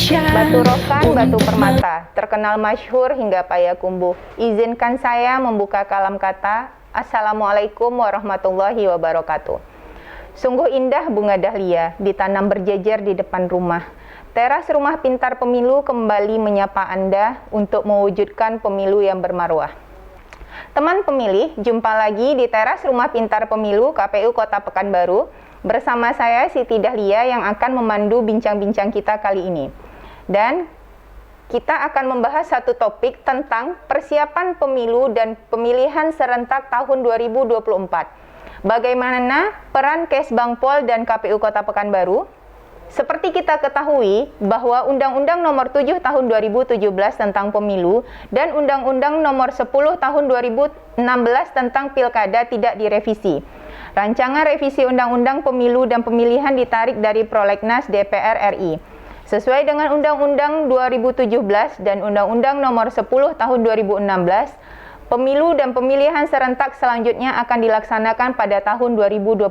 Batu Rokan, Batu Permata, terkenal masyhur hingga Payakumbuh. Izinkan saya membuka kalam kata. Assalamualaikum warahmatullahi wabarakatuh. Sungguh indah bunga dahlia ditanam berjejer di depan rumah. Teras rumah pintar pemilu kembali menyapa Anda untuk mewujudkan pemilu yang bermarwah. Teman pemilih, jumpa lagi di teras rumah pintar pemilu KPU Kota Pekanbaru bersama saya Siti Dahlia yang akan memandu bincang-bincang kita kali ini. Dan kita akan membahas satu topik tentang persiapan pemilu dan pemilihan serentak tahun 2024. Bagaimana peran Kesbangpol dan KPU Kota Pekanbaru? Seperti kita ketahui bahwa Undang-Undang Nomor 7 Tahun 2017 tentang Pemilu dan Undang-Undang Nomor 10 Tahun 2016 tentang Pilkada tidak direvisi. Rancangan revisi Undang-Undang Pemilu dan Pemilihan ditarik dari Prolegnas DPR RI. Sesuai dengan Undang-Undang 2017 dan Undang-Undang Nomor 10 Tahun 2016, pemilu dan pemilihan serentak selanjutnya akan dilaksanakan pada tahun 2024.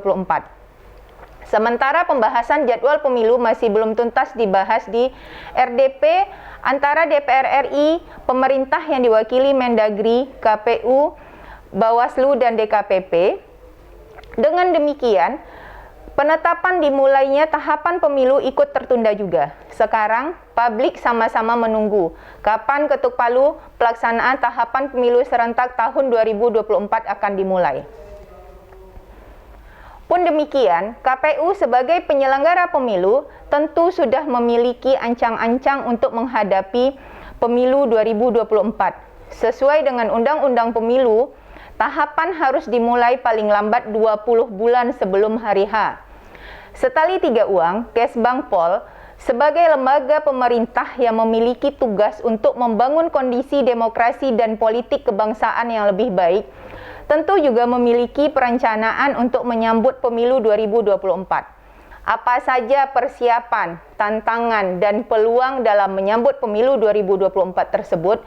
Sementara pembahasan jadwal pemilu masih belum tuntas dibahas di RDP antara DPR RI, pemerintah yang diwakili Mendagri, KPU, Bawaslu, dan DKPP. Dengan demikian, penetapan dimulainya tahapan pemilu ikut tertunda juga. Sekarang, publik sama-sama menunggu kapan ketuk palu pelaksanaan tahapan pemilu serentak tahun 2024 akan dimulai. Pun demikian, KPU sebagai penyelenggara pemilu tentu sudah memiliki ancang-ancang untuk menghadapi pemilu 2024. Sesuai dengan Undang-Undang Pemilu, tahapan harus dimulai paling lambat 20 bulan sebelum hari H. Setali tiga uang, Kesbangpol sebagai lembaga pemerintah yang memiliki tugas untuk membangun kondisi demokrasi dan politik kebangsaan yang lebih baik, tentu juga memiliki perencanaan untuk menyambut pemilu 2024. Apa saja persiapan, tantangan, dan peluang dalam menyambut pemilu 2024 tersebut,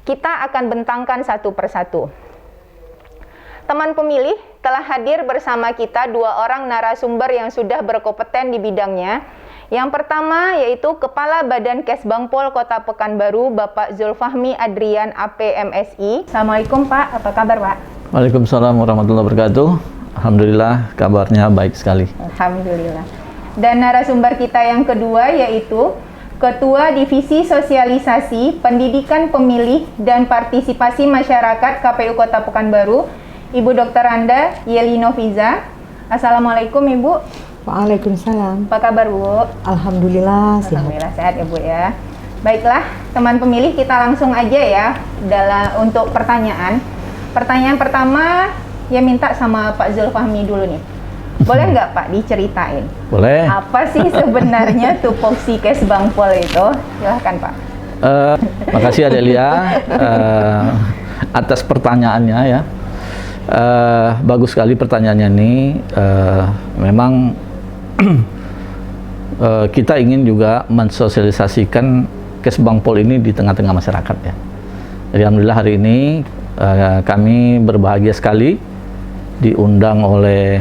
kita akan bentangkan satu persatu. Teman pemilih, telah hadir bersama kita dua orang narasumber yang sudah berkompeten di bidangnya. Yang pertama yaitu Kepala Badan Kesbangpol Kota Pekanbaru, Bapak Zulfahmi Adrian APMSI. Assalamualaikum Pak, apa kabar Pak? Waalaikumsalam warahmatullahi wabarakatuh. Alhamdulillah kabarnya baik sekali. Alhamdulillah. Dan narasumber kita yang kedua yaitu Ketua Divisi Sosialisasi, Pendidikan Pemilih dan Partisipasi Masyarakat KPU Kota Pekanbaru, Ibu Dr. Randa Yeli Noviza. Assalamualaikum Ibu. Waalaikumsalam. Apa kabar Bu? Alhamdulillah sehat. Alhamdulillah sehat ya Bu ya. Baiklah teman pemilih, kita langsung aja ya untuk pertanyaan. Pertanyaan pertama ya minta sama Pak Zulfahmi dulu nih. Boleh nggak Pak diceritain? Boleh. Apa sih sebenarnya tupoksi Kesbangpol itu? Silahkan Pak. Makasih Adelia atas pertanyaannya ya. Bagus sekali pertanyaannya ini. Memang kita ingin juga mensosialisasikan Kesbangpol ini di tengah-tengah masyarakat ya. Jadi alhamdulillah hari ini kami berbahagia sekali diundang oleh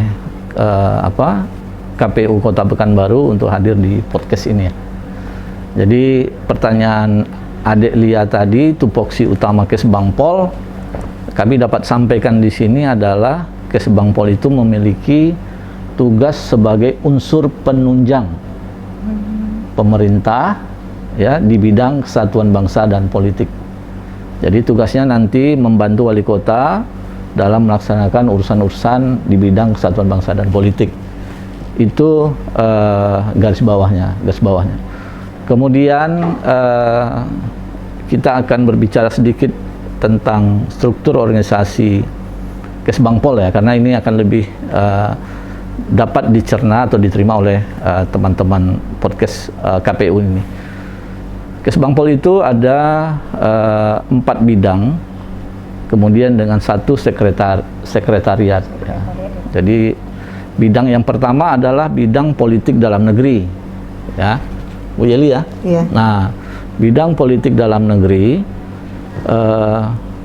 KPU Kota Pekanbaru untuk hadir di podcast ini ya. Jadi pertanyaan Adik Lia tadi, tupoksi utama Kesbangpol, kami dapat sampaikan di sini adalah Kesbangpol itu memiliki tugas sebagai unsur penunjang pemerintah ya di bidang kesatuan bangsa dan politik. Jadi tugasnya nanti membantu wali kota dalam melaksanakan urusan-urusan di bidang kesatuan bangsa dan politik. Itu garis bawahnya. Kemudian kita akan berbicara sedikit tentang struktur organisasi Kesbangpol ya, karena ini akan lebih dapat dicerna atau diterima oleh teman-teman podcast KPU ini. Kesbangpol itu ada 4 bidang, kemudian dengan 1 sekretariat ya. Jadi bidang yang pertama adalah bidang politik dalam negeri ya, Bu Yeli ya. Iya. Nah, bidang politik dalam negeri,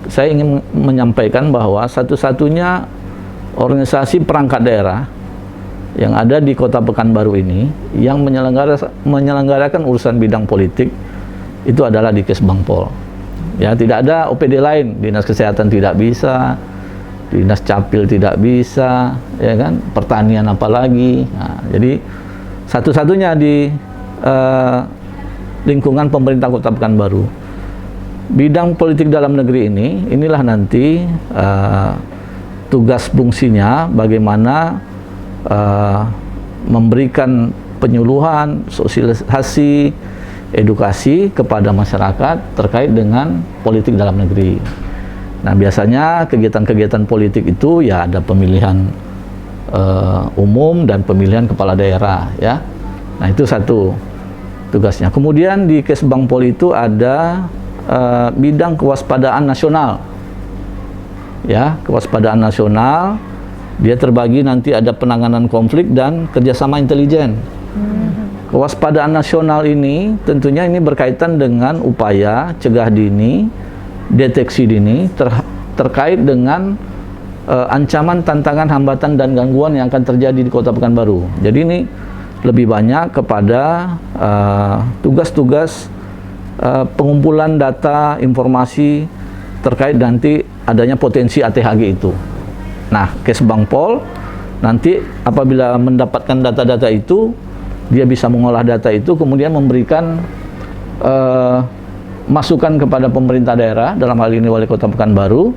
saya ingin menyampaikan bahwa satu-satunya organisasi perangkat daerah yang ada di Kota Pekanbaru ini yang menyelenggarakan urusan bidang politik itu adalah di Kesbangpol. Ya, tidak ada OPD lain, Dinas Kesehatan tidak bisa, Dinas Capil tidak bisa, ya kan, pertanian apalagi. Nah, jadi satu-satunya di lingkungan pemerintah Kota Pekanbaru. Bidang politik dalam negeri inilah nanti tugas fungsinya bagaimana memberikan penyuluhan, sosialisasi, edukasi kepada masyarakat terkait dengan politik dalam negeri. Nah, biasanya kegiatan-kegiatan politik itu ya ada pemilihan umum dan pemilihan kepala daerah, ya. Nah, itu satu tugasnya. Kemudian di Kesbangpol itu ada bidang kewaspadaan nasional. Ya, kewaspadaan nasional, dia terbagi nanti ada penanganan konflik dan kerjasama intelijen. Kewaspadaan nasional ini tentunya ini berkaitan dengan upaya cegah dini, deteksi dini terkait dengan ancaman, tantangan, hambatan, dan gangguan yang akan terjadi di Kota Pekanbaru. Jadi ini lebih banyak kepada tugas-tugas pengumpulan data, informasi terkait nanti adanya potensi ATHG itu. Nah, Kesbangpol nanti apabila mendapatkan data-data itu, dia bisa mengolah data itu, kemudian memberikan masukan kepada pemerintah daerah, dalam hal ini Wali Kota Pekanbaru,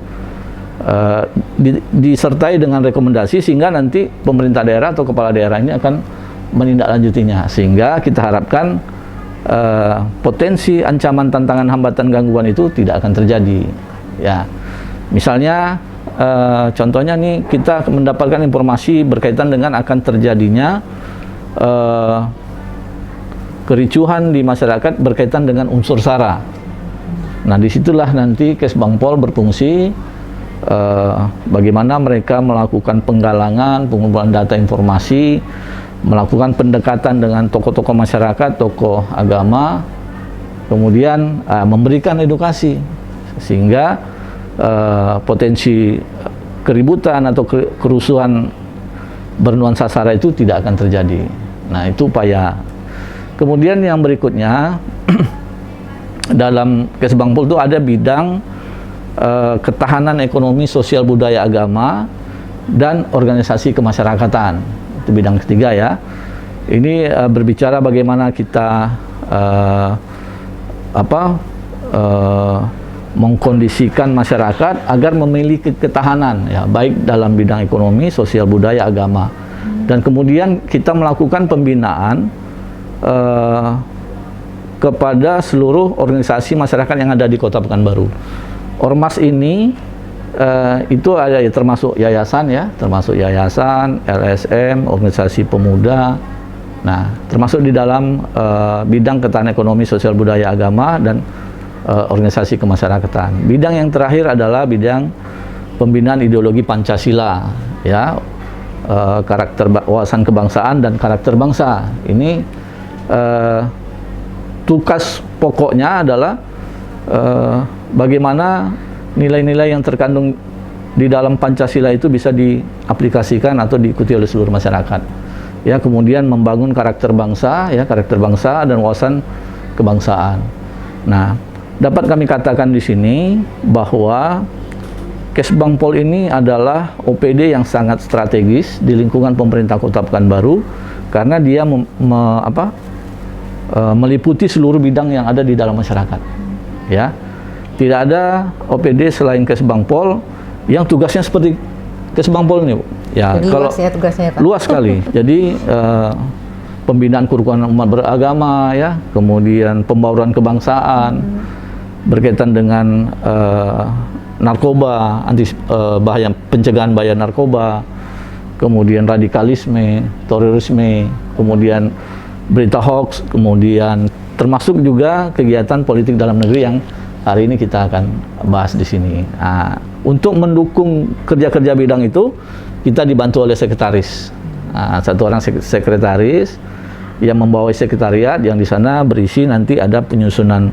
disertai dengan rekomendasi sehingga nanti pemerintah daerah atau kepala daerah ini akan menindaklanjutinya, sehingga kita harapkan potensi ancaman, tantangan, hambatan, gangguan itu tidak akan terjadi. Ya, misalnya contohnya nih, kita mendapatkan informasi berkaitan dengan akan terjadinya kericuhan di masyarakat berkaitan dengan unsur SARA. Nah, disitulah nanti Kesbangpol berfungsi bagaimana mereka melakukan penggalangan, pengumpulan data informasi, melakukan pendekatan dengan tokoh-tokoh masyarakat, tokoh agama, kemudian memberikan edukasi sehingga potensi keributan atau kerusuhan bernuansa SARA itu tidak akan terjadi. Nah, itu upaya. Kemudian yang berikutnya dalam Kesbangpol itu ada bidang ketahanan ekonomi, sosial, budaya, agama, dan organisasi kemasyarakatan. Itu bidang ketiga, ya. Ini berbicara bagaimana kita mengkondisikan masyarakat agar memiliki ketahanan, ya, baik dalam bidang ekonomi, sosial, budaya, agama. Dan kemudian kita melakukan pembinaan kepada seluruh organisasi masyarakat yang ada di Kota Pekanbaru. Ormas ini itu ada ya, termasuk yayasan, ya, termasuk yayasan, LSM, organisasi pemuda. Nah, termasuk di dalam bidang ketahanan ekonomi, sosial, budaya, agama, dan organisasi kemasyarakatan. Bidang yang terakhir adalah bidang pembinaan ideologi Pancasila, ya, karakter wawasan kebangsaan dan karakter bangsa. Ini tugas pokoknya adalah bagaimana nilai-nilai yang terkandung di dalam Pancasila itu bisa diaplikasikan atau diikuti oleh seluruh masyarakat. Ya, kemudian membangun karakter bangsa, ya, karakter bangsa dan wawasan kebangsaan. Nah, dapat kami katakan di sini bahwa Kesbangpol ini adalah OPD yang sangat strategis di lingkungan pemerintah Kota Pekanbaru karena dia meliputi seluruh bidang yang ada di dalam masyarakat. Ya, tidak ada OPD selain Kesbangpol yang tugasnya seperti Kesbangpol ini, Bu. Ya, jadi kalau luas ya tugasnya, Pak. Luas sekali. Jadi pembinaan kerukunan umat beragama, ya, kemudian pembauran kebangsaan berkaitan dengan narkoba, bahaya, pencegahan bahaya narkoba, kemudian radikalisme, terorisme, kemudian berita hoax, kemudian termasuk juga kegiatan politik dalam negeri yang hari ini kita akan bahas di sini. Nah, untuk mendukung kerja-kerja bidang itu, kita dibantu oleh sekretaris. Nah, satu orang sekretaris yang membawa sekretariat yang di sana berisi nanti ada penyusunan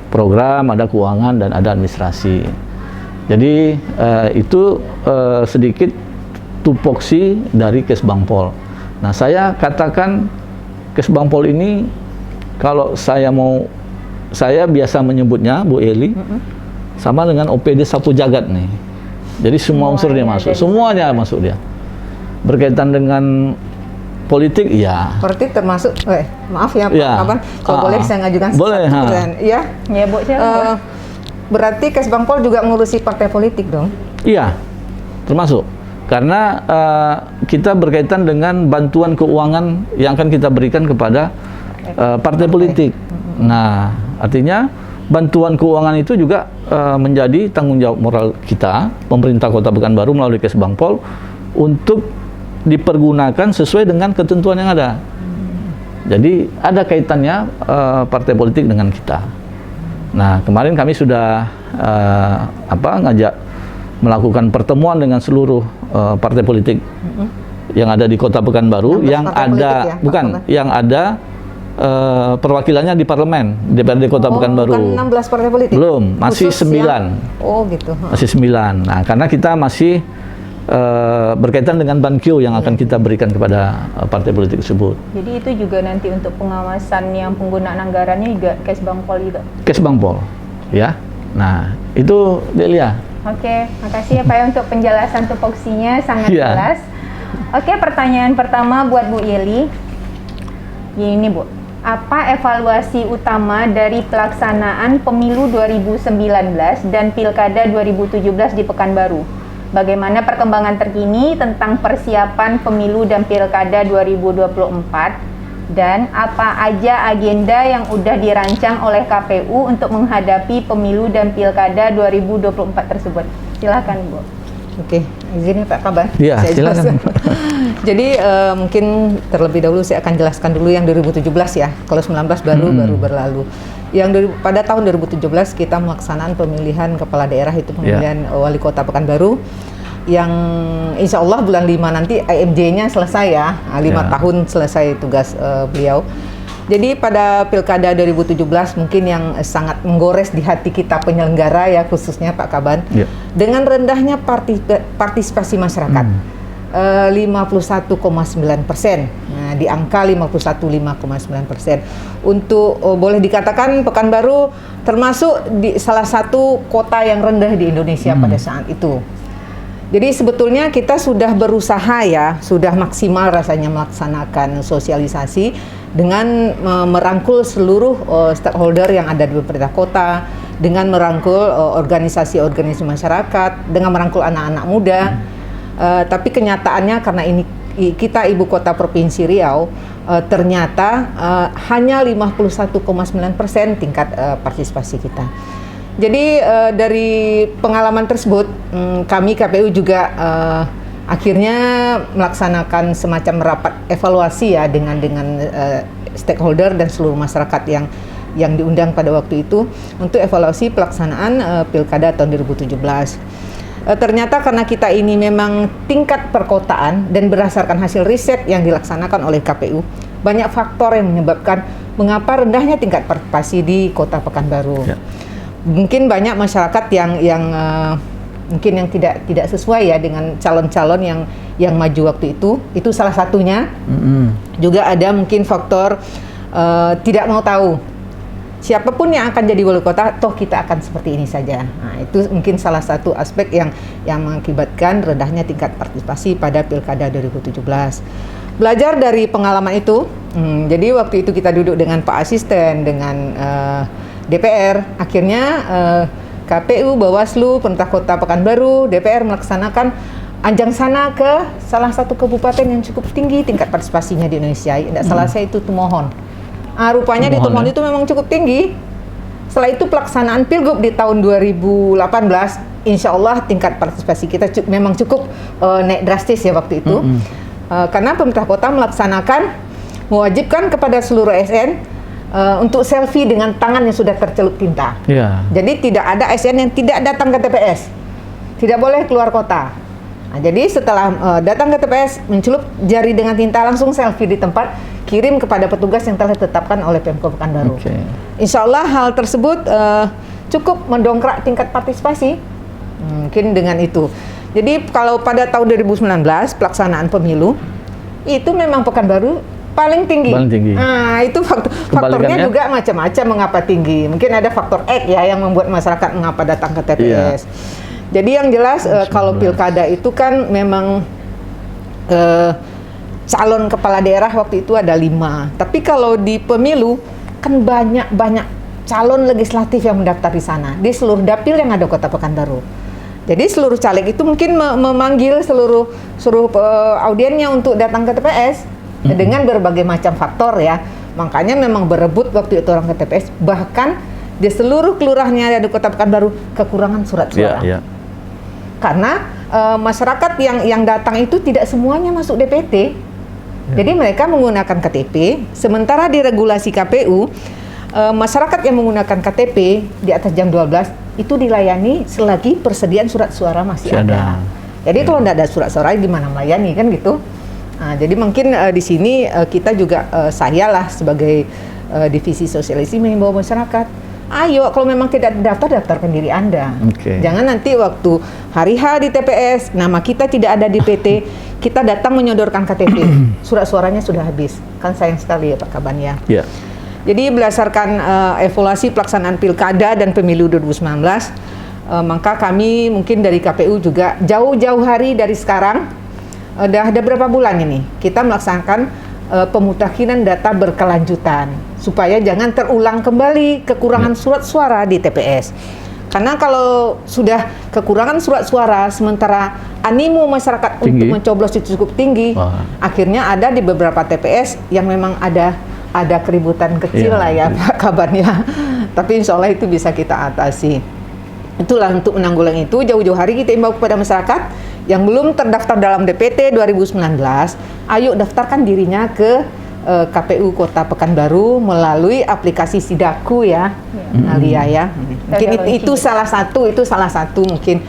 program, ada keuangan, dan ada administrasi. Jadi itu sedikit tupoksi dari Kesbangpol. Nah, saya katakan Kesbangpol ini, kalau saya biasa menyebutnya Bu Eli, sama dengan OPD Sapu Jagat nih. Jadi semua unsur dia masuk, semuanya masuk dia. Berkaitan dengan politik, ya. Berarti termasuk, maaf ya Pak Kaban, kalau boleh saya ngajukan boleh, pertanyaan. Iya. Ya Bu, silakan. Berarti Kesbangpol juga ngurusi partai politik dong? Iya, termasuk. Karena kita berkaitan dengan bantuan keuangan yang akan kita berikan kepada partai politik. Nah, artinya bantuan keuangan itu juga menjadi tanggung jawab moral kita, pemerintah Kota Pekanbaru melalui Kesbangpol, untuk dipergunakan sesuai dengan ketentuan yang ada. Jadi ada kaitannya partai politik dengan kita. Nah, kemarin kami sudah ngajak melakukan pertemuan dengan seluruh partai politik yang ada di Kota Pekanbaru, yang ada yang ada perwakilannya di parlemen DPRD Kota Pekanbaru. Bukan 16 partai politik? Belum, masih 9. Oh gitu. Masih 9. Nah, karena kita masih berkaitan dengan Bankio yang akan kita berikan kepada partai politik tersebut. Jadi itu juga nanti untuk pengawasan yang penggunaan anggarannya juga Kesbangpol juga? Kesbangpol, ya. Nah, itu Delia. Oke, makasih ya Pak ya untuk penjelasan tupoksinya, sangat jelas. Oke, pertanyaan pertama buat Bu Yeli. Ini Bu, apa evaluasi utama dari pelaksanaan pemilu 2019 dan Pilkada 2017 di Pekanbaru? Bagaimana perkembangan terkini tentang persiapan pemilu dan Pilkada 2024? Dan apa aja agenda yang udah dirancang oleh KPU untuk menghadapi pemilu dan Pilkada 2024 tersebut? Silakan Bu. Oke, izin ya Pak Kaban. Iya, silakan. Jadi mungkin terlebih dahulu saya akan jelaskan dulu yang 2017 ya. Kalau 19 baru berlalu. Yang pada tahun 2017 kita melaksanakan pemilihan kepala daerah, itu pemilihan wali kota Pekanbaru, yang insya Allah bulan 5 nanti IMJ-nya selesai ya, 5 tahun selesai tugas beliau. Jadi pada Pilkada 2017 mungkin yang sangat menggores di hati kita penyelenggara ya, khususnya Pak Kaban, dengan rendahnya partisipasi masyarakat, 51,9%, nah, di angka 51,9%. Untuk boleh dikatakan Pekanbaru termasuk di salah satu kota yang rendah di Indonesia pada saat itu. Jadi sebetulnya kita sudah berusaha ya, sudah maksimal rasanya melaksanakan sosialisasi dengan merangkul seluruh stakeholder yang ada di pemerintah kota, dengan merangkul organisasi-organisasi masyarakat, dengan merangkul anak-anak muda. Tapi kenyataannya karena ini kita ibu kota provinsi Riau, ternyata hanya 51,9% tingkat partisipasi kita. Jadi dari pengalaman tersebut, kami KPU juga akhirnya melaksanakan semacam rapat evaluasi ya dengan stakeholder dan seluruh masyarakat yang diundang pada waktu itu untuk evaluasi pelaksanaan Pilkada tahun 2017. Ternyata karena kita ini memang tingkat perkotaan dan berdasarkan hasil riset yang dilaksanakan oleh KPU, banyak faktor yang menyebabkan mengapa rendahnya tingkat partisipasi di Kota Pekanbaru. Mungkin banyak masyarakat yang mungkin yang tidak sesuai ya dengan calon-calon yang maju waktu itu salah satunya. Juga ada mungkin faktor tidak mau tahu siapapun yang akan jadi wali kota, toh kita akan seperti ini saja. Nah, itu mungkin salah satu aspek yang mengakibatkan rendahnya tingkat partisipasi pada Pilkada 2017. Belajar dari pengalaman itu, jadi waktu itu kita duduk dengan Pak Asisten, dengan DPR, akhirnya KPU, Bawaslu, Pemerintah Kota Pekanbaru, DPR melaksanakan ajang sana ke salah satu kabupaten yang cukup tinggi tingkat partisipasinya di Indonesia. Tidak salah saya itu Tumohon. Rupanya di Tumohon itu memang cukup tinggi. Setelah itu pelaksanaan Pilgub di tahun 2018, insya Allah tingkat partisipasi kita memang cukup naik drastis ya waktu itu. Karena Pemerintah Kota mewajibkan kepada seluruh ASN untuk selfie dengan tangan yang sudah tercelup tinta. Jadi tidak ada ASN yang tidak datang ke TPS, tidak boleh keluar kota. Nah, jadi setelah datang ke TPS, mencelup jari dengan tinta, langsung selfie di tempat, kirim kepada petugas yang telah ditetapkan oleh Pemkab Pekanbaru. Insya Allah hal tersebut cukup mendongkrak tingkat partisipasi. Mungkin dengan itu. Jadi kalau pada tahun 2019 pelaksanaan pemilu, itu memang Pekanbaru paling tinggi. Paling tinggi. Nah, itu faktornya Kebalikannya? juga macam-macam mengapa tinggi. Mungkin ada faktor X ya yang membuat masyarakat mengapa datang ke TPS. Jadi yang jelas kalau pilkada itu kan memang calon kepala daerah waktu itu ada 5. Tapi kalau di pemilu kan banyak calon legislatif yang mendaftar di sana di seluruh dapil yang ada Kota Pekanbaru. Jadi seluruh caleg itu mungkin memanggil seluruh audiennya untuk datang ke TPS dengan berbagai macam faktor ya. Makanya memang berebut waktu itu orang ke TPS. Bahkan di seluruh kelurahannya ada di Kota Pekanbaru kekurangan surat suara. Karena masyarakat yang datang itu tidak semuanya masuk DPT. Jadi mereka menggunakan KTP. Sementara di regulasi KPU masyarakat yang menggunakan KTP di atas jam 12 itu dilayani selagi persediaan surat suara masih ada. Jadi kalau tidak ada surat suara gimana melayani kan gitu. Nah, jadi mungkin di sini kita juga saya lah sebagai divisi sosialisasi mengimbau masyarakat, ayo kalau memang tidak daftarkan diri Anda. Jangan nanti waktu hari H di TPS nama kita tidak ada di PT, kita datang menyodorkan KTP, surat suaranya sudah habis. Kan sayang sekali ya Pak Kaban ya. Jadi berdasarkan evaluasi pelaksanaan pilkada dan pemilu 2019, maka kami mungkin dari KPU juga jauh-jauh hari dari sekarang, ada berapa bulan ini, kita melaksanakan pemutakhiran data berkelanjutan, supaya jangan terulang kembali kekurangan surat suara di TPS. Karena kalau sudah kekurangan surat suara, sementara animo masyarakat untuk mencoblos itu cukup tinggi, akhirnya ada di beberapa TPS yang memang ada keributan kecil lah ya Pak kabarnya. Tapi insya Allah itu bisa kita atasi. Itulah untuk menanggulangi itu, jauh-jauh hari kita imbau kepada masyarakat yang belum terdaftar dalam DPT 2019, ayo daftarkan dirinya ke KPU Kota Pekanbaru melalui aplikasi Sidaku ya, Alia ya. Mungkin itu salah satu mungkin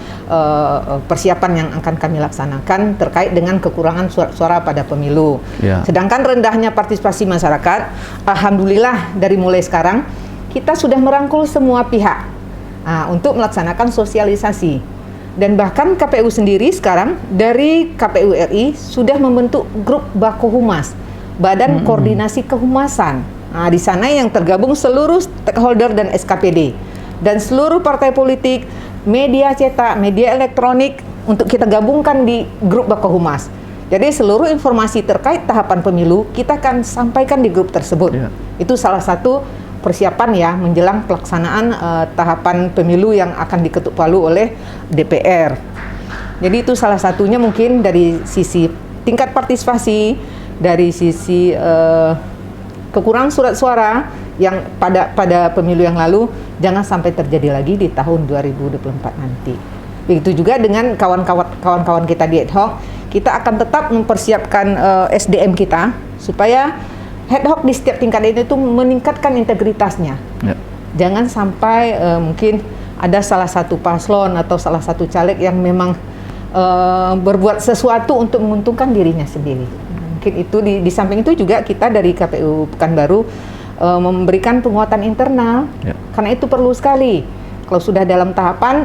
persiapan yang akan kami laksanakan terkait dengan kekurangan suara pada pemilu. Sedangkan rendahnya partisipasi masyarakat, alhamdulillah dari mulai sekarang kita sudah merangkul semua pihak untuk melaksanakan sosialisasi. Dan bahkan KPU sendiri sekarang dari KPU RI sudah membentuk grup Bakohumas, Badan Koordinasi Kehumasan. Nah, di sana yang tergabung seluruh stakeholder dan SKPD dan seluruh partai politik, media cetak, media elektronik untuk kita gabungkan di grup Bakohumas. Jadi seluruh informasi terkait tahapan pemilu kita akan sampaikan di grup tersebut. Itu salah satu persiapan ya menjelang pelaksanaan tahapan pemilu yang akan diketuk palu oleh DPR. Jadi itu salah satunya mungkin dari sisi tingkat partisipasi, dari sisi kekurangan surat suara yang pada pemilu yang lalu jangan sampai terjadi lagi di tahun 2024 nanti. Begitu juga dengan kawan-kawan kita di ad hoc, kita akan tetap mempersiapkan SDM kita supaya ad hoc di setiap tingkat itu meningkatkan integritasnya. Jangan sampai mungkin ada salah satu paslon atau salah satu caleg yang memang berbuat sesuatu untuk menguntungkan dirinya sendiri. Mungkin itu di samping itu juga kita dari KPU Pekanbaru memberikan penguatan internal, karena itu perlu sekali. Kalau sudah dalam tahapan,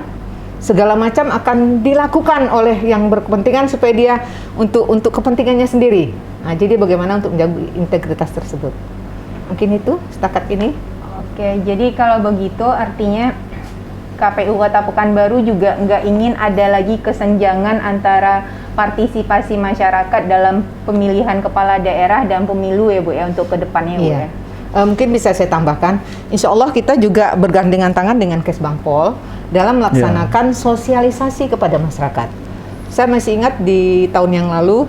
segala macam akan dilakukan oleh yang berkepentingan supaya dia untuk kepentingannya sendiri. Nah, jadi bagaimana untuk menjaga integritas tersebut? Mungkin itu setakat ini. Oke, jadi kalau begitu artinya KPU Kota Pekanbaru juga nggak ingin ada lagi kesenjangan antara partisipasi masyarakat dalam pemilihan kepala daerah dan pemilu ya Bu ya, untuk kedepannya Bu ya. Mungkin bisa saya tambahkan, insya Allah kita juga bergandengan tangan dengan Kesbangpol dalam melaksanakan sosialisasi kepada masyarakat. Saya masih ingat di tahun yang lalu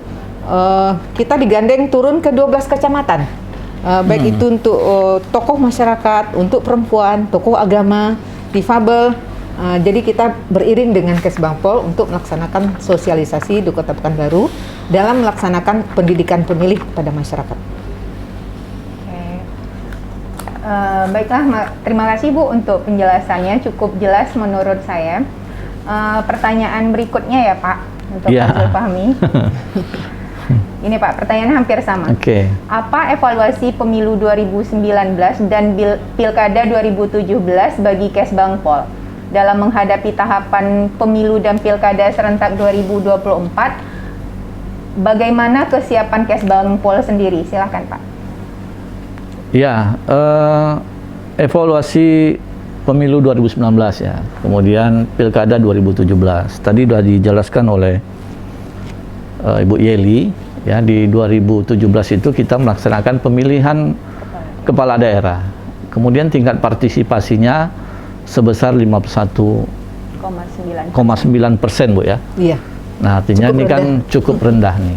kita digandeng turun ke 12 kecamatan, baik itu untuk tokoh masyarakat, untuk perempuan, tokoh agama, difabel. Jadi kita beriring dengan Kesbangpol untuk melaksanakan sosialisasi di Kota Pekanbaru dalam melaksanakan pendidikan pemilih pada masyarakat. Baiklah, terima kasih Bu untuk penjelasannya, cukup jelas menurut saya. Pertanyaan berikutnya ya Pak, untuk saya pahami. Ini Pak, pertanyaannya hampir sama. Apa evaluasi pemilu 2019 dan pilkada 2017 bagi Kesbangpol dalam menghadapi tahapan pemilu dan pilkada serentak 2024 Bagaimana kesiapan Kesbangpol sendiri? Silakan Pak. Ya, evaluasi pemilu 2019 ya, kemudian pilkada 2017. Tadi sudah dijelaskan oleh Ibu Yeli, ya, di 2017 itu kita melaksanakan pemilihan kepala daerah. Kemudian tingkat partisipasinya sebesar 51,9%, Bu ya. Iya. Nah, artinya Cukup ini kan rendah. cukup rendah nih.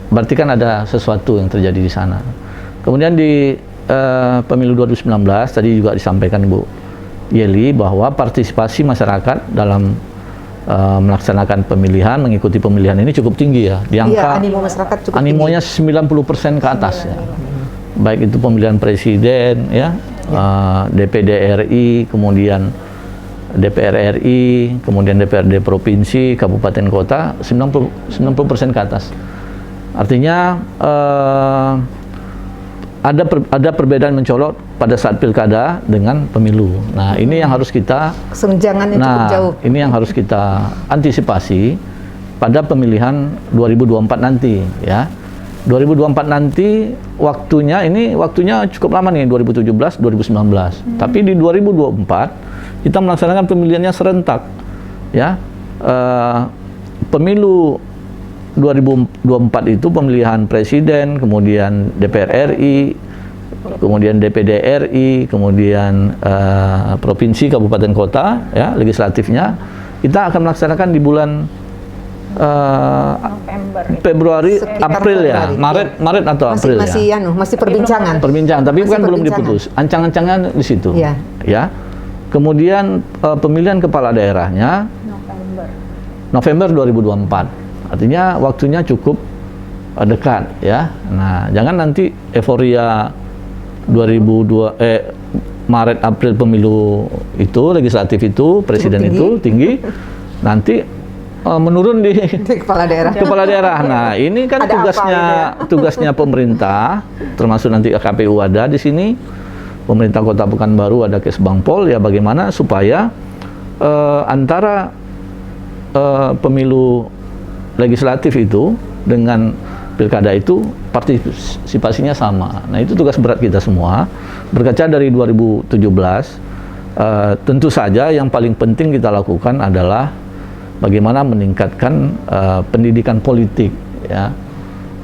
Berarti kan ada sesuatu yang terjadi di sana. Kemudian di pemilu 2019 tadi juga disampaikan Bu Yeli bahwa partisipasi masyarakat dalam melaksanakan pemilihan, mengikuti pemilihan ini cukup tinggi ya. Di angka animo masyarakat cukup animonya 90% ke atas ya. Baik itu pemilihan presiden ya, DPD RI, kemudian DPR RI, kemudian DPRD provinsi, kabupaten kota, 90% ke atas. Artinya ada perbedaan mencolok pada saat pilkada dengan pemilu. Nah, ini yang harus kita Kesenjangannya cukup jauh. ini yang harus kita antisipasi pada pemilihan 2024 nanti ya. 2024 nanti waktunya cukup lama nih, 2017, 2019. Tapi di 2024 kita melaksanakan pemilihannya serentak ya. Pemilu 2024 itu pemilihan presiden, kemudian DPR RI, kemudian DPD RI, kemudian provinsi, kabupaten kota ya, legislatifnya kita akan melaksanakan di bulan November. Februari, Sekitar April ya, Februari, Maret atau April ya. Masih perbincangan. Perbincangan, tapi Masih kan belum perbincangan. diputus. Ancang-ancangan di situ. Iya. Ya. Kemudian pemilihan kepala daerahnya November 2024. Artinya waktunya cukup dekat ya. Nah, jangan nanti euforia Maret April pemilu itu, legislatif itu, presiden itu tinggi, nanti menurun di Kepala daerah. kepala daerah. Nah, ini kan Ada apa tugasnya pemerintah, termasuk nanti KPU ada di sini, pemerintah Kota Pekanbaru ada Kesbangpol ya, bagaimana supaya antara pemilu legislatif itu dengan pilkada itu partisipasinya sama. Nah, itu tugas berat kita semua. Berkaca dari 2017, tentu saja yang paling penting kita lakukan adalah bagaimana meningkatkan pendidikan politik ya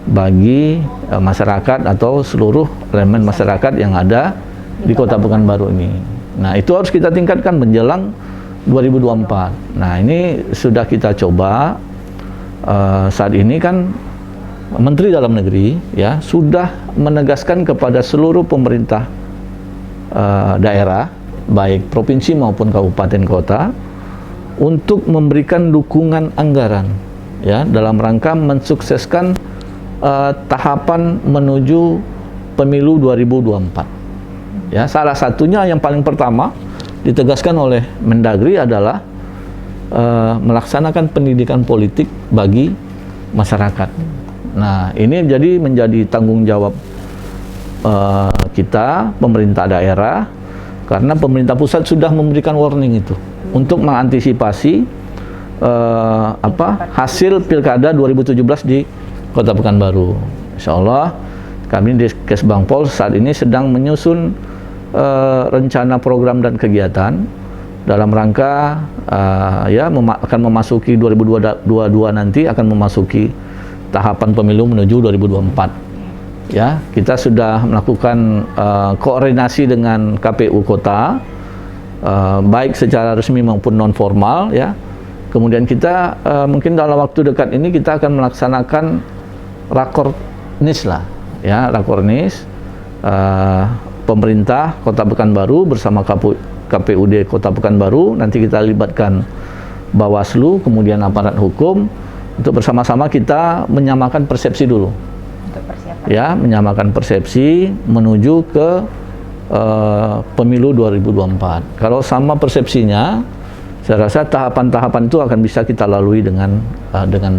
bagi masyarakat atau seluruh elemen masyarakat yang ada di Kota Pekanbaru ini. Nah, itu harus kita tingkatkan menjelang 2024. Nah, ini sudah kita coba. Saat ini kan Menteri Dalam Negeri ya sudah menegaskan kepada seluruh pemerintah daerah, baik provinsi maupun kabupaten kota, untuk memberikan dukungan anggaran ya dalam rangka mensukseskan tahapan menuju pemilu 2024. Ya, salah satunya yang paling pertama ditegaskan oleh Mendagri adalah melaksanakan pendidikan politik bagi masyarakat. Nah, ini menjadi tanggung jawab kita, pemerintah daerah, karena pemerintah pusat sudah memberikan warning itu untuk mengantisipasi hasil pilkada 2017 di Kota Pekanbaru. Insya Allah kami di Kesbangpol saat ini sedang menyusun rencana program dan kegiatan dalam rangka akan memasuki 2022 nanti, akan memasuki tahapan pemilu menuju 2024. Ya, kita sudah melakukan koordinasi dengan KPU kota, baik secara resmi maupun non formal ya. Kemudian kita mungkin dalam waktu dekat ini kita akan melaksanakan rakornis lah ya, rakornis pemerintah Kota Pekanbaru bersama KPUD Kota Pekanbaru. Nanti kita libatkan Bawaslu, kemudian aparat hukum, untuk bersama-sama kita menyamakan persepsi dulu. Ya, menyamakan persepsi menuju ke pemilu 2024. Kalau sama persepsinya, saya rasa tahapan-tahapan itu akan bisa kita lalui dengan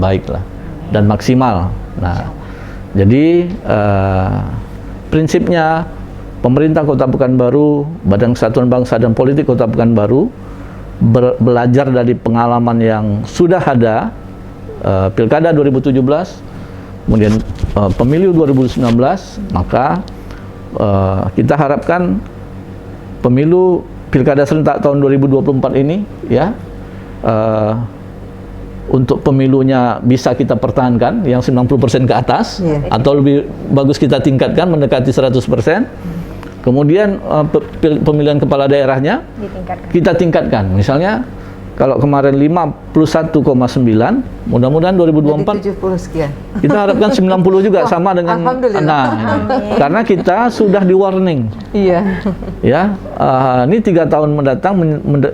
baik lah dan maksimal. Nah, Jadi prinsipnya pemerintah Kota Pekanbaru, Badan Kesatuan Bangsa dan Politik Kota Pekanbaru belajar dari pengalaman yang sudah ada, Pilkada 2017, kemudian Pemilu 2019, maka kita harapkan Pemilu Pilkada serentak tahun 2024 ini ya, untuk pemilunya bisa kita pertahankan yang 90% ke atas, atau lebih bagus kita tingkatkan mendekati 100%. Kemudian pemilihan kepala daerahnya kita tingkatkan. Misalnya kalau kemarin 51,9, mudah-mudahan 2024 Jadi 70 sekian. kita harapkan 90 juga sama dengan. Nah, karena kita sudah di warning. Iya. Ya, ini 3 tahun mendatang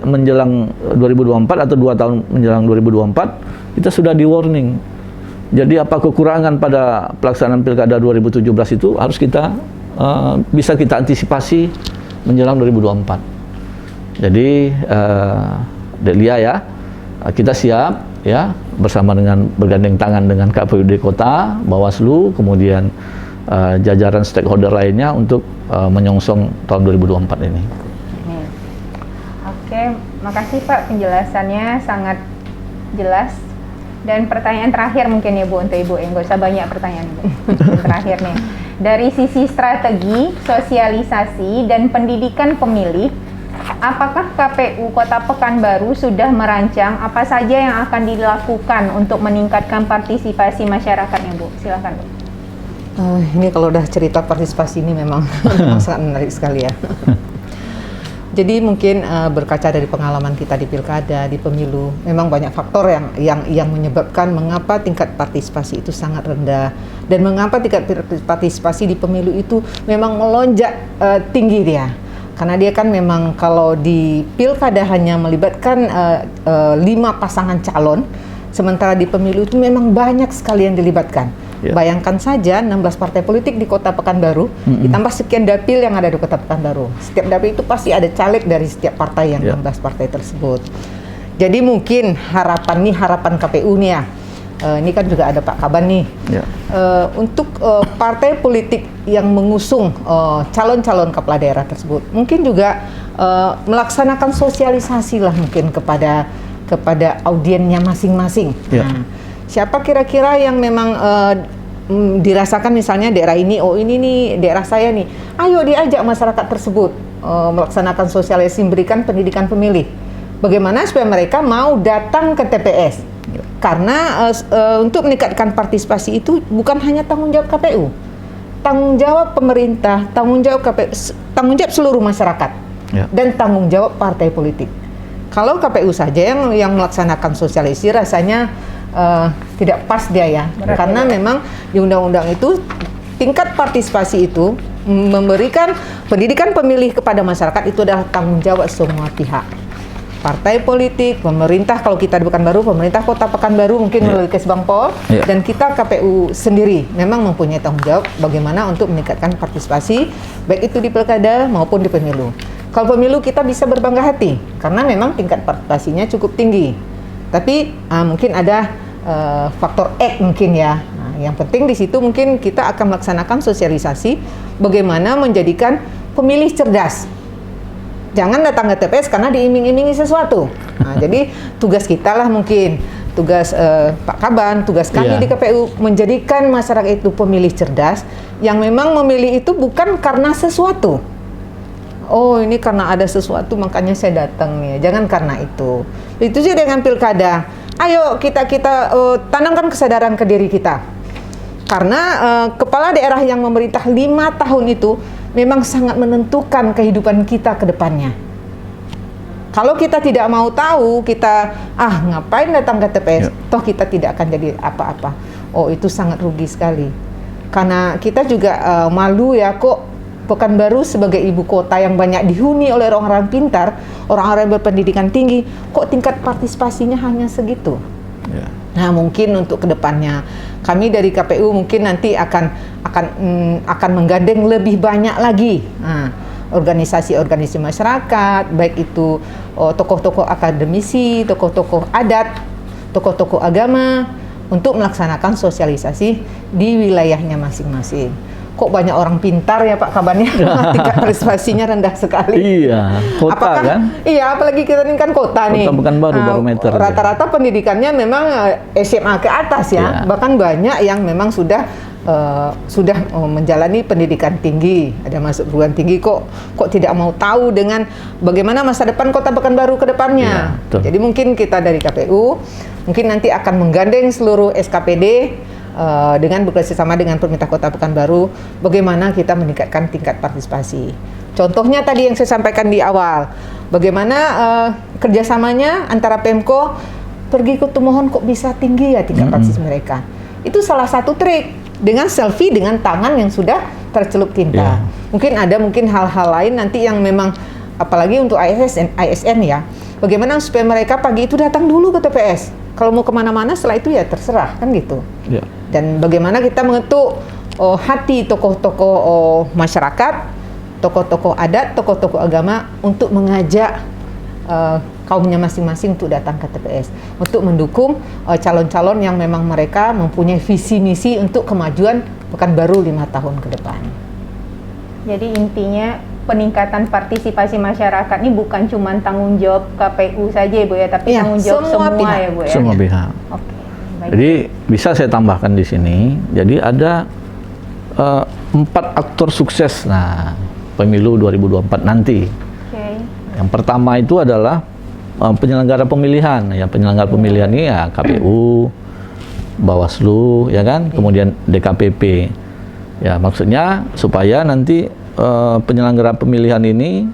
menjelang 2024 atau 2 tahun menjelang 2024 kita sudah di warning. Jadi apa kekurangan pada pelaksanaan Pilkada 2017 itu harus kita bisa kita antisipasi menjelang 2024. Jadi Delia ya, kita siap ya bersama dengan bergandeng tangan dengan KPUD Kota, Bawaslu, kemudian jajaran stakeholder lainnya untuk menyongsong tahun 2024 ini. Oke, makasih Pak, penjelasannya sangat jelas. Dan pertanyaan terakhir mungkin ya Bu untuk Ibu, nggak usah banyak pertanyaan Bu. Terakhir nih, dari sisi strategi, sosialisasi, dan pendidikan pemilih, apakah KPU Kota Pekanbaru sudah merancang apa saja yang akan dilakukan untuk meningkatkan partisipasi masyarakatnya Bu? Silakan Bu. Ini kalau udah cerita partisipasi ini memang sangat menarik sekali ya. Jadi mungkin berkaca dari pengalaman kita di pilkada, di pemilu, memang banyak faktor yang menyebabkan mengapa tingkat partisipasi itu sangat rendah dan mengapa tingkat partisipasi di pemilu itu memang melonjak tinggi dia. Karena dia kan memang kalau di pilkada hanya melibatkan 5 pasangan calon, sementara di pemilu itu memang banyak sekali yang dilibatkan. Bayangkan saja 16 partai politik di Kota Pekanbaru, ditambah sekian dapil yang ada di Kota Pekanbaru. Setiap dapil itu pasti ada caleg dari setiap partai yang 16 partai tersebut. Jadi mungkin harapan KPU nih ya, ini kan juga ada Pak Kaban nih, untuk partai politik yang mengusung calon-calon kepala daerah tersebut, mungkin juga melaksanakan sosialisasi lah mungkin kepada audiennya masing-masing. Siapa kira-kira yang memang dirasakan misalnya daerah ini, oh ini nih daerah saya nih, ayo diajak masyarakat tersebut melaksanakan sosialisasi, berikan pendidikan pemilih. Bagaimana supaya mereka mau datang ke TPS? Karena untuk meningkatkan partisipasi itu bukan hanya tanggung jawab KPU, tanggung jawab pemerintah, tanggung jawab KPU, tanggung jawab seluruh masyarakat, dan tanggung jawab partai politik. Kalau KPU saja yang melaksanakan sosialisasi rasanya tidak pas dia ya, karena memang di undang-undang itu tingkat partisipasi itu memberikan pendidikan pemilih kepada masyarakat itu adalah tanggung jawab semua pihak. Partai politik, pemerintah, kalau kita di Pekanbaru, pemerintah Kota Pekanbaru mungkin melalui Kesbangpol, dan kita KPU sendiri memang mempunyai tanggung jawab bagaimana untuk meningkatkan partisipasi baik itu di pilkada maupun di pemilu. Kalau pemilu kita bisa berbangga hati karena memang tingkat partisipasinya cukup tinggi. Tapi mungkin ada faktor X mungkin ya. Nah, yang penting di situ mungkin kita akan melaksanakan sosialisasi bagaimana menjadikan pemilih cerdas. Jangan datang ke TPS karena diiming-imingi sesuatu. Nah, jadi tugas kita lah mungkin, tugas Pak Kaban, tugas kami di KPU menjadikan masyarakat itu pemilih cerdas yang memang memilih itu bukan karena sesuatu. Oh ini karena ada sesuatu makanya saya datang nih. Jangan karena itu. Itu sih dengan pilkada. Ayo kita tanamkan kesadaran ke diri kita. Karena kepala daerah yang memerintah 5 tahun itu memang sangat menentukan kehidupan kita ke depannya. Kalau kita tidak mau tahu, kita ngapain datang ke TPS, toh kita tidak akan jadi apa-apa. Oh itu sangat rugi sekali. Karena kita juga malu ya, kok Pekanbaru sebagai ibu kota yang banyak dihuni oleh orang-orang pintar, orang-orang yang berpendidikan tinggi, kok tingkat partisipasinya hanya segitu. Nah mungkin untuk kedepannya kami dari KPU mungkin nanti akan menggandeng lebih banyak lagi organisasi-organisasi masyarakat, baik itu tokoh-tokoh akademisi, tokoh-tokoh adat, tokoh-tokoh agama, untuk melaksanakan sosialisasi di wilayahnya masing-masing. Kok banyak orang pintar ya Pak kabarnya, tingkat partisipasinya rendah sekali. Iya, kota Apakah, kan? Iya, apalagi kita ini kan kota nih. Kota Pekanbaru, barometer. Rata-rata pendidikannya memang SMA ke atas ya. Iya. Bahkan banyak yang memang sudah menjalani pendidikan tinggi, ada masuk perguruan tinggi, kok tidak mau tahu dengan bagaimana masa depan Kota Pekanbaru ke depannya. Iya, betul. Jadi mungkin kita dari KPU mungkin nanti akan menggandeng seluruh SKPD dengan bekerjasama dengan pemerintah Kota Pekanbaru, bagaimana kita meningkatkan tingkat partisipasi. Contohnya tadi yang saya sampaikan di awal, bagaimana kerjasamanya antara Pemko, pergi ke Tumohon kok bisa tinggi ya tingkat partisipasi mereka. Itu salah satu trik, dengan selfie dengan tangan yang sudah tercelup tinta. Mungkin ada hal-hal lain nanti yang memang, apalagi untuk ASN ya, bagaimana supaya mereka pagi itu datang dulu ke TPS. Kalau mau kemana-mana setelah itu ya terserah, kan gitu. Ya. Dan bagaimana kita mengetuk hati tokoh-tokoh masyarakat, tokoh-tokoh adat, tokoh-tokoh agama untuk mengajak kaumnya masing-masing untuk datang ke TPS, untuk mendukung calon-calon yang memang mereka mempunyai visi misi untuk kemajuan Pekanbaru 5 tahun ke depan. Jadi intinya peningkatan partisipasi masyarakat ini bukan cuma tanggung jawab KPU saja ya Bu ya, tapi Iya, tanggung jawab semua semua pihak. ya Bu ya. Semua pihak. Oke. Baik. Jadi bisa saya tambahkan di sini. Jadi ada 4 aktor sukses pemilu 2024 nanti. Oke. Yang pertama itu adalah penyelenggara pemilihan. Ya, penyelenggara pemilihan ini ya KPU, Bawaslu, ya kan, kemudian DKPP. Ya, maksudnya supaya nanti penyelenggara pemilihan ini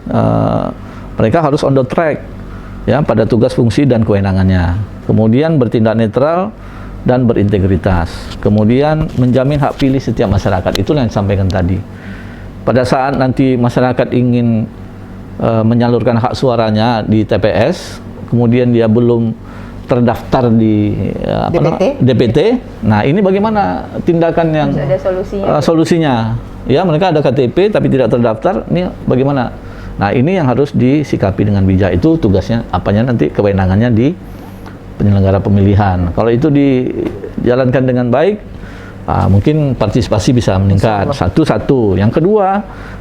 mereka harus on the track ya pada tugas, fungsi dan kewenangannya. Kemudian bertindak netral dan berintegritas. Kemudian menjamin hak pilih setiap masyarakat. Itulah yang disampaikan tadi. Pada saat nanti masyarakat ingin menyalurkan hak suaranya di TPS, kemudian dia belum terdaftar di DPT. Nah, ini bagaimana tindakan yang Harus ada solusinya. Solusinya? Ya, mereka ada KTP tapi tidak terdaftar. Ini bagaimana? Nah, ini yang harus disikapi dengan bijak. Itu tugasnya, apanya nanti kewenangannya di penyelenggara pemilihan. Kalau itu dijalankan dengan baik, mungkin partisipasi bisa meningkat. Satu. Yang kedua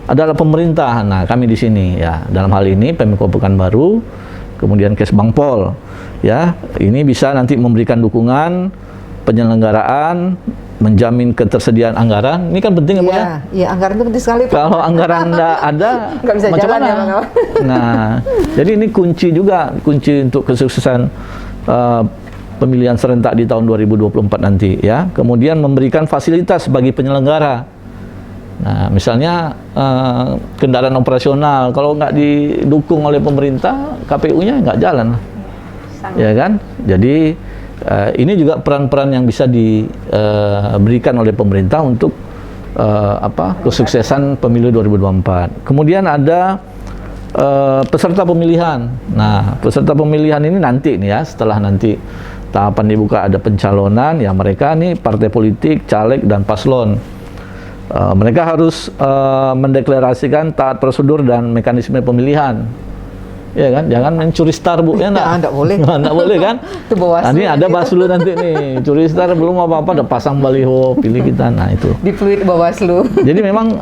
adalah pemerintah. Nah, kami di sini ya, dalam hal ini Pemko Pekanbaru, kemudian Kesbangpol, ya, ini bisa nanti memberikan dukungan penyelenggaraan, menjamin ketersediaan anggaran. Ini kan penting ya Bu ya? Iya, anggaran itu penting sekali Pak. Kalau anggaran nggak ada, nggak bisa macam jalan mana? ya Bang. Nah, jadi ini kunci untuk kesuksesan pemilihan serentak di tahun 2024 nanti ya. Kemudian memberikan fasilitas bagi penyelenggara. Nah, misalnya kendaraan operasional, kalau nggak didukung oleh pemerintah, KPU-nya nggak jalan, ya kan? Jadi ini juga peran-peran yang bisa diberikan oleh pemerintah untuk kesuksesan pemilu 2024. Kemudian ada peserta pemilihan. Nah, peserta pemilihan ini nanti nih ya, setelah nanti tahapan dibuka ada pencalonan, ya mereka nih partai politik, caleg dan paslon. Mereka harus mendeklarasikan taat prosedur dan mekanisme pemilihan. Ya kan, jangan mencuri star Bu ya, Nggak boleh. Nggak boleh kan? Itu Bawaslu. Nah, ini ada Bawaslu nanti nih, curi star belum apa-apa udah pasang baliho pilih kita. Nah, itu. Di fluid Bawaslu. Jadi memang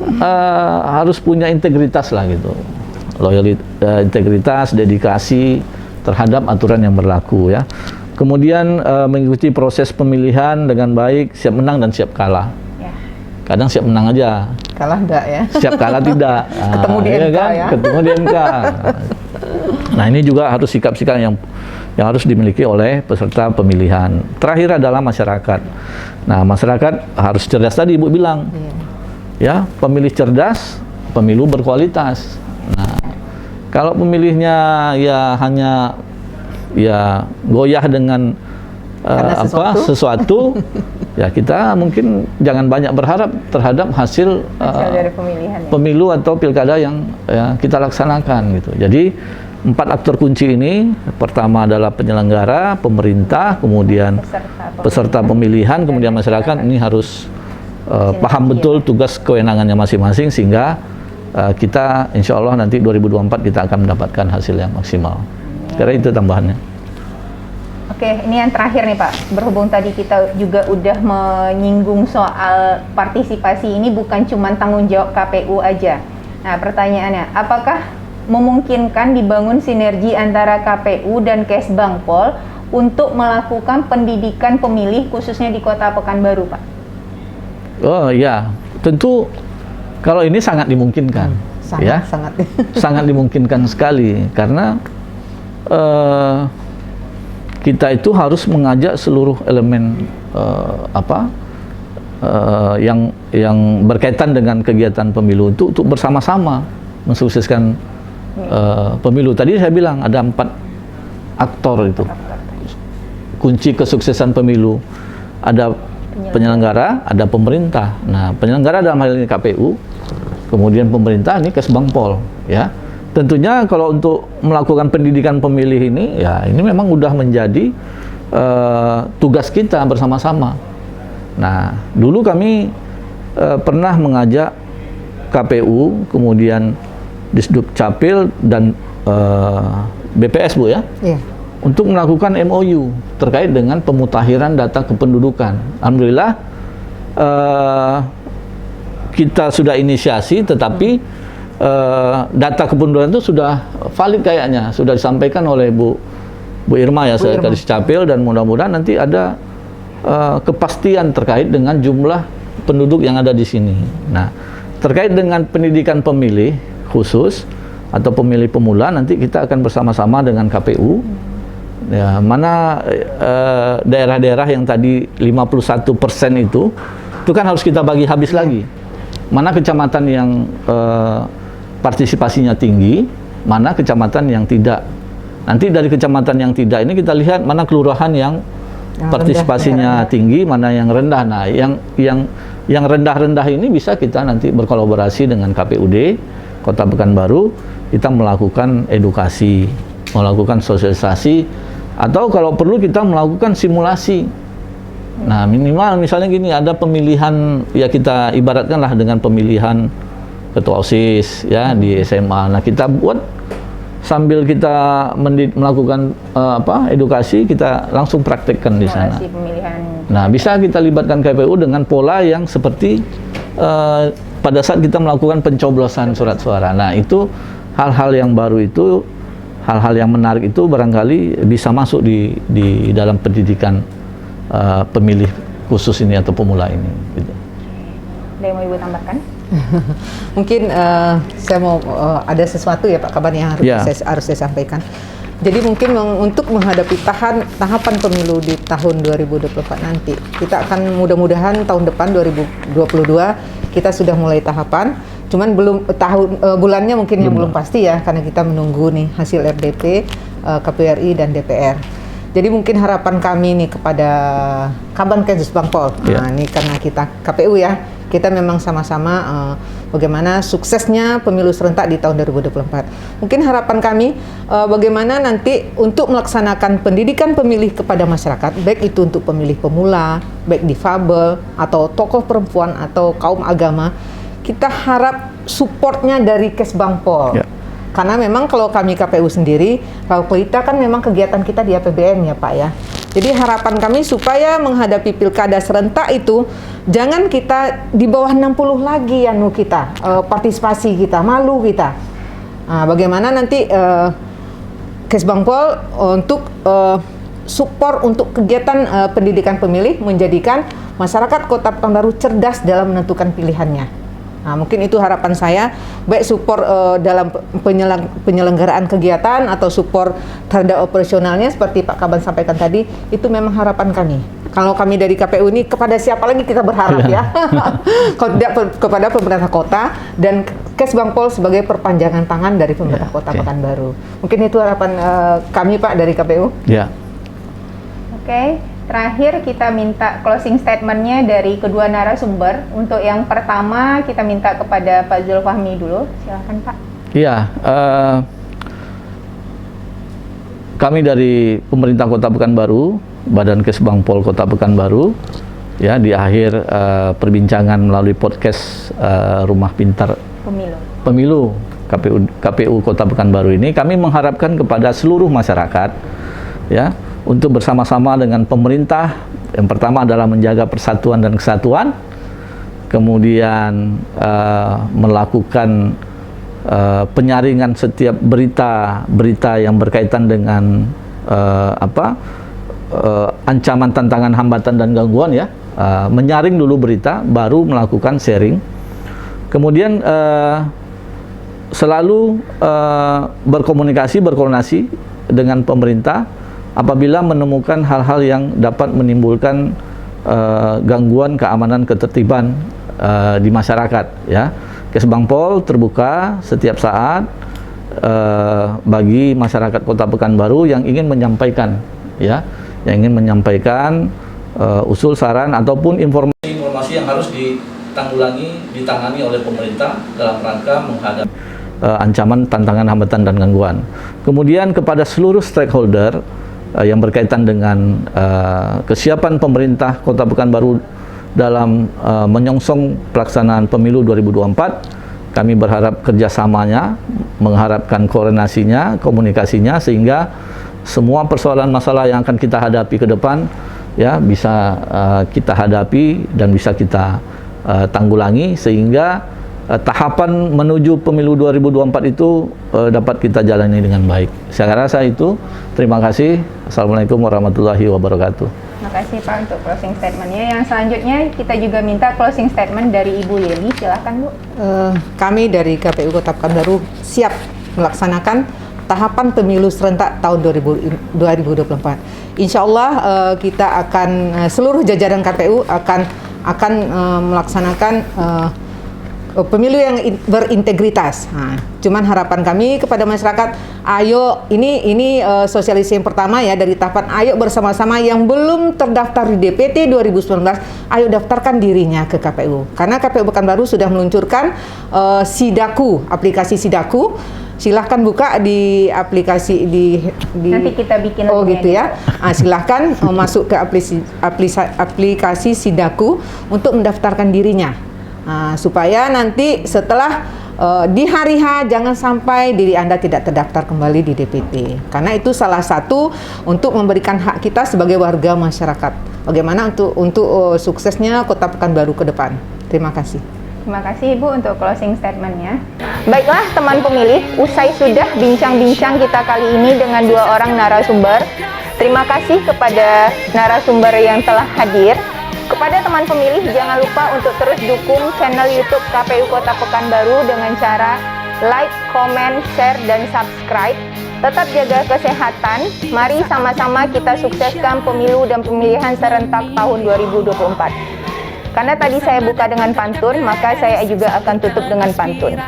harus punya integritas lah gitu. Integritas, dedikasi terhadap aturan yang berlaku ya. Kemudian mengikuti proses pemilihan dengan baik, siap menang dan siap kalah. Ya. Kadang siap menang aja, Kalah enggak ya? siap kalah tidak. Ketemu di MK ya. Ketemu di MK. Nah, ini juga harus sikap-sikap yang harus dimiliki oleh peserta pemilihan. Terakhir adalah masyarakat. Nah, masyarakat harus cerdas tadi Ibu bilang. Ya, pemilih cerdas, pemilu berkualitas. Nah, kalau pemilihnya ya hanya ya goyah dengan sesuatu ya kita mungkin jangan banyak berharap terhadap hasil dari pemilihan ya. pemilu atau pilkada yang ya, kita laksanakan gitu. Jadi 4 aktor kunci ini, pertama adalah penyelenggara, pemerintah, kemudian peserta pemilihan, kemudian masyarakat. Ini harus paham betul tugas kewenangannya masing-masing sehingga kita insya Allah nanti 2024 kita akan mendapatkan hasil yang maksimal. Kira itu tambahannya. Oke, ini yang terakhir nih Pak. Berhubung tadi kita juga udah menyinggung soal partisipasi, ini bukan cuma tanggung jawab KPU aja. Nah, pertanyaannya, apakah memungkinkan dibangun sinergi antara KPU dan Kesbangpol untuk melakukan pendidikan pemilih khususnya di Kota Pekanbaru, Pak? Oh ya, tentu kalau ini sangat dimungkinkan, ya, sangat dimungkinkan sekali karena kita itu harus mengajak seluruh elemen yang berkaitan dengan kegiatan pemilu untuk bersama-sama mensukseskan pemilu. Tadi saya bilang ada 4 aktor itu, kunci kesuksesan pemilu. Ada penyelenggara, ada pemerintah. Nah, penyelenggara dalam hal ini KPU, kemudian pemerintah ini Kesbangpol, ya. Tentunya kalau untuk melakukan pendidikan pemilih ini, ya ini memang udah menjadi tugas kita bersama-sama. Nah, dulu kami pernah mengajak KPU, kemudian Disduk Capil dan BPS, Bu, ya, untuk melakukan MOU terkait dengan pemutakhiran data kependudukan. Alhamdulillah kita sudah inisiasi, tetapi data kependudukan itu sudah valid kayaknya, sudah disampaikan oleh Bu Irma, ya, Sekretaris Capil, dan mudah-mudahan nanti ada kepastian terkait dengan jumlah penduduk yang ada di sini. Nah, terkait dengan pendidikan pemilih khusus atau pemilih pemula, nanti kita akan bersama-sama dengan KPU, ya, mana daerah-daerah yang tadi 51% itu kan harus kita bagi habis lagi. Mana kecamatan yang partisipasinya tinggi, mana kecamatan yang tidak. Nanti dari kecamatan yang tidak ini kita lihat mana kelurahan yang partisipasinya tinggi, mana yang rendah. Nah, yang rendah-rendah ini bisa kita nanti berkolaborasi dengan KPUD Kota Pekanbaru, kita melakukan edukasi, melakukan sosialisasi, atau kalau perlu kita melakukan simulasi. Nah, minimal misalnya gini, ada pemilihan, ya kita ibaratkanlah dengan pemilihan ketua OSIS, ya, di SMA. Nah, kita buat sambil kita melakukan edukasi, kita langsung praktekkan di sana. Nah, bisa kita libatkan KPU dengan pola yang seperti pada saat kita melakukan pencoblosan surat suara. Nah, itu hal-hal yang baru itu, hal-hal yang menarik itu barangkali bisa masuk di dalam pendidikan pemilih khusus ini atau pemula ini. Gitu. Ada yang mau Ibu tambahkan? Mungkin saya mau ada sesuatu ya Pak Kaban yang harus saya sampaikan. Jadi mungkin untuk menghadapi tahapan pemilu di tahun 2024 nanti, kita akan mudah-mudahan tahun depan 2022 kita sudah mulai tahapan. Cuman belum bulannya mungkin yang belum pasti ya, karena kita menunggu nih hasil RDP, KPRI dan DPR. Jadi mungkin harapan kami nih kepada Kaban Kesbangpol, nah ini karena kita KPU ya, kita memang sama-sama bagaimana suksesnya pemilu serentak di tahun 2024. Mungkin harapan kami bagaimana nanti untuk melaksanakan pendidikan pemilih kepada masyarakat, baik itu untuk pemilih pemula, baik difabel, atau tokoh perempuan, atau kaum agama, kita harap supportnya dari Kesbangpol. Karena memang kalau kami KPU sendiri, kalau kita kan memang kegiatan kita di APBN ya Pak ya. Jadi harapan kami supaya menghadapi pilkada serentak itu, jangan kita di bawah 60 lagi kita, partisipasi kita, malu kita. Nah, bagaimana nanti Kesbangpol untuk support untuk kegiatan pendidikan pemilih, menjadikan masyarakat Kota Pekanbaru cerdas dalam menentukan pilihannya. Nah, mungkin itu harapan saya, baik support dalam penyelenggaraan kegiatan atau support terhadap operasionalnya seperti Pak Kaban sampaikan tadi, itu memang harapan kami. Kalau kami dari KPU ini, kepada siapa lagi kita berharap ya? Kalau tidak kepada pemerintah kota dan Kesbangpol sebagai perpanjangan tangan dari pemerintah Kota Pekanbaru. Mungkin itu harapan kami Pak dari KPU. Oke. Terakhir kita minta closing statement-nya dari kedua narasumber. Untuk yang pertama kita minta kepada Pak Zulfahmi dulu. Silakan Pak. Iya, kami dari pemerintah Kota Pekanbaru, Badan Kesbangpol Kota Pekanbaru, ya, di akhir perbincangan melalui podcast Rumah Pintar Pemilu KPU Kota Pekanbaru ini, kami mengharapkan kepada seluruh masyarakat, ya, untuk bersama-sama dengan pemerintah. Yang pertama adalah menjaga persatuan dan kesatuan, kemudian melakukan penyaringan setiap berita yang berkaitan dengan ancaman, tantangan, hambatan dan gangguan ya. Menyaring dulu berita, baru melakukan sharing. Kemudian selalu berkoordinasi dengan pemerintah apabila menemukan hal-hal yang dapat menimbulkan gangguan keamanan ketertiban di masyarakat ya. Kesbangpol terbuka setiap saat bagi masyarakat Kota Pekanbaru yang ingin menyampaikan ya, yang ingin menyampaikan usul, saran ataupun informasi yang harus ditangani oleh pemerintah dalam rangka menghadapi ancaman, tantangan, hambatan dan gangguan. Kemudian kepada seluruh stakeholder yang berkaitan dengan kesiapan pemerintah Kota Pekanbaru dalam menyongsong pelaksanaan pemilu 2024, kami berharap kerjasamanya, mengharapkan koordinasinya, komunikasinya, sehingga semua persoalan masalah yang akan kita hadapi ke depan ya bisa kita hadapi dan bisa kita tanggulangi, sehingga tahapan menuju pemilu 2024 itu dapat kita jalani dengan baik. Saya rasa itu. Terima kasih. Assalamualaikum warahmatullahi wabarakatuh. Terima kasih Pak untuk closing statement-nya. Yang selanjutnya kita juga minta closing statement dari Ibu Lili. Silakan Bu. Kami dari KPU Kota Pekanbaru siap melaksanakan tahapan pemilu serentak tahun 2024. Insya Allah kita akan seluruh jajaran KPU akan melaksanakan pemilu yang berintegritas. Nah, cuman harapan kami kepada masyarakat, ayo ini sosialisasi yang pertama ya dari tahapan, ayo bersama-sama yang belum terdaftar di DPT 2019, ayo daftarkan dirinya ke KPU. Karena KPU Pekanbaru sudah meluncurkan Sidaku, aplikasi Sidaku. Silahkan buka di aplikasi di nanti kita bikin gitu ya. Silahkan masuk ke aplikasi Sidaku untuk mendaftarkan dirinya. Supaya nanti setelah di hari H jangan sampai diri Anda tidak terdaftar kembali di DPT, karena itu salah satu untuk memberikan hak kita sebagai warga masyarakat. Bagaimana untuk suksesnya Kota Pekanbaru ke depan. Terima kasih. Terima kasih Ibu untuk closing statement-nya. Baiklah teman pemilih, usai sudah bincang-bincang kita kali ini dengan dua orang narasumber. Terima kasih kepada narasumber yang telah hadir. Kepada teman pemilih, jangan lupa untuk terus dukung channel YouTube KPU Kota Pekanbaru dengan cara like, comment, share, dan subscribe. Tetap jaga kesehatan. Mari sama-sama kita sukseskan pemilu dan pemilihan serentak tahun 2024. Karena tadi saya buka dengan pantun, maka saya juga akan tutup dengan pantun.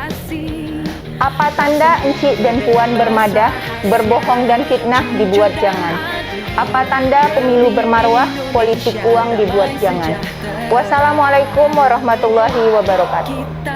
Apa tanda Encik dan Puan bermadah, berbohong dan fitnah dibuat jangan. Apa tanda pemilu bermarwah, politik uang dibuat jangan. Wassalamualaikum warahmatullahi wabarakatuh.